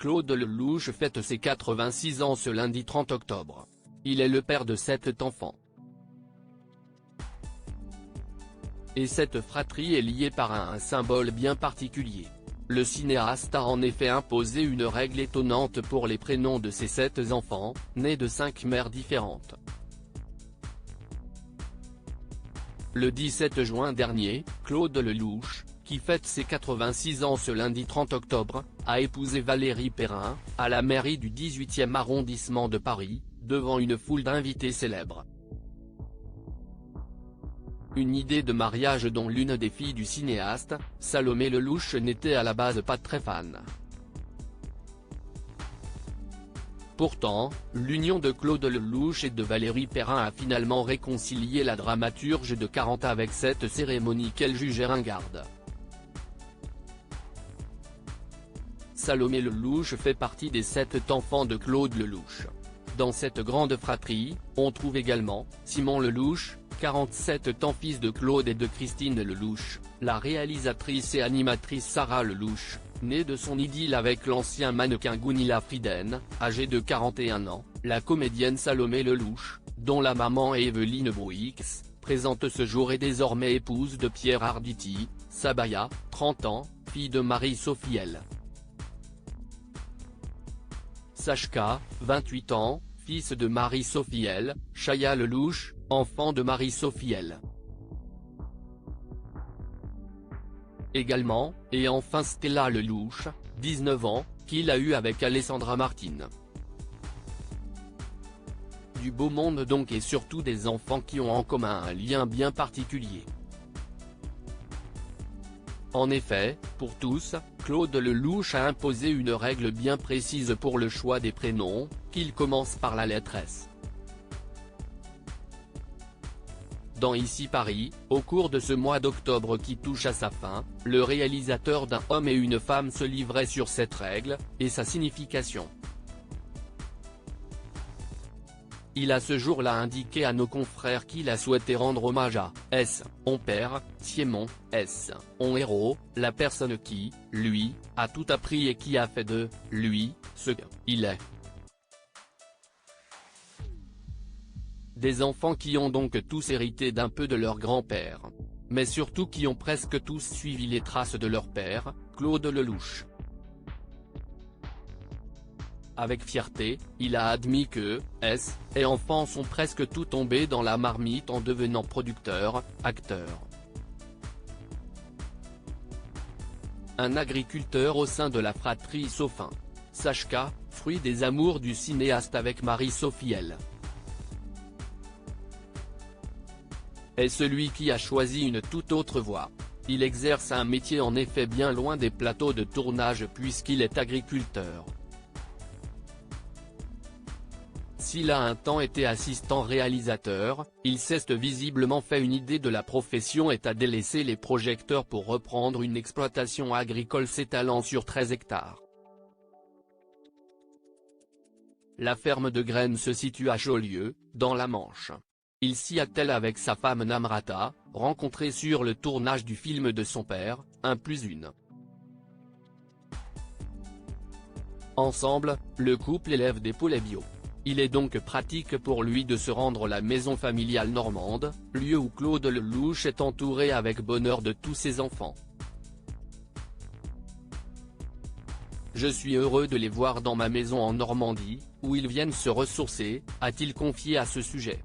Claude Lelouch fête ses 86 ans ce lundi 30 octobre. Il est le père de 7 enfants. Et cette fratrie est liée par un symbole bien particulier. Le cinéaste a en effet imposé une règle étonnante pour les prénoms de ses 7 enfants, nés de 5 mères différentes. Le 17 juin dernier, Claude Lelouch, qui fête ses 86 ans ce lundi 30 octobre, a épousé Valérie Perrin, à la mairie du 18e arrondissement de Paris, devant une foule d'invités célèbres. Une idée de mariage dont l'une des filles du cinéaste, Salomé Lelouch, n'était à la base pas très fan. Pourtant, l'union de Claude Lelouch et de Valérie Perrin a finalement réconcilié la dramaturge de 40 ans avec cette cérémonie qu'elle jugeait ringarde. Salomé Lelouch fait partie des 7 enfants de Claude Lelouch. Dans cette grande fratrie, on trouve également Simon Lelouch, 47 ans, fils de Claude et de Christine Lelouch, la réalisatrice et animatrice Sarah Lelouch, née de son idylle avec l'ancien mannequin Gunilla Frieden, âgée de 41 ans, la comédienne Salomé Lelouch, dont la maman Evelyne Bruix, présente ce jour, est désormais épouse de Pierre Arditi, Sabaya, 30 ans, fille de Marie-Sophie L. Sachka, 28 ans, fils de Marie-Sophie L. Chaya Lelouch, enfant de Marie-Sophie L. Également, et enfin Stella Lelouch, 19 ans, qu'il a eu avec Alessandra Martin. Du beau monde donc, et surtout des enfants qui ont en commun un lien bien particulier. En effet, pour tous, Claude Lelouch a imposé une règle bien précise pour le choix des prénoms, qu'il commence par la lettre S. Dans Ici Paris, au cours de ce mois d'octobre qui touche à sa fin, le réalisateur d'Un homme et une femme se livrait sur cette règle, et sa signification. Il a ce jour-là indiqué à nos confrères qu'il a souhaité rendre hommage à S. On père, Siemon, S. On héros, la personne qui, lui, a tout appris et qui a fait de lui ce qu'il est. Des enfants qui ont donc tous hérité d'un peu de leur grand-père. Mais surtout qui ont presque tous suivi les traces de leur père, Claude Lelouch. Avec fierté, il a admis que, S. et enfants sont presque tous tombés dans la marmite en devenant producteurs, acteurs. Un agriculteur au sein de la fratrie Sofin. Sachka, fruit des amours du cinéaste avec Marie-Sophie L. est celui qui a choisi une toute autre voie. Il exerce un métier en effet bien loin des plateaux de tournage puisqu'il est agriculteur. S'il a un temps été assistant réalisateur, il s'est visiblement fait une idée de la profession et a délaissé les projecteurs pour reprendre une exploitation agricole s'étalant sur 13 hectares. La ferme de graines se situe à Chaulieu, dans la Manche. Il s'y attelle avec sa femme Namrata, rencontrée sur le tournage du film de son père, 1+1. Ensemble, le couple élève des poulets bio. Il est donc pratique pour lui de se rendre à la maison familiale normande, lieu où Claude Lelouch est entouré avec bonheur de tous ses enfants. Je suis heureux de les voir dans ma maison en Normandie, où ils viennent se ressourcer, a-t-il confié à ce sujet.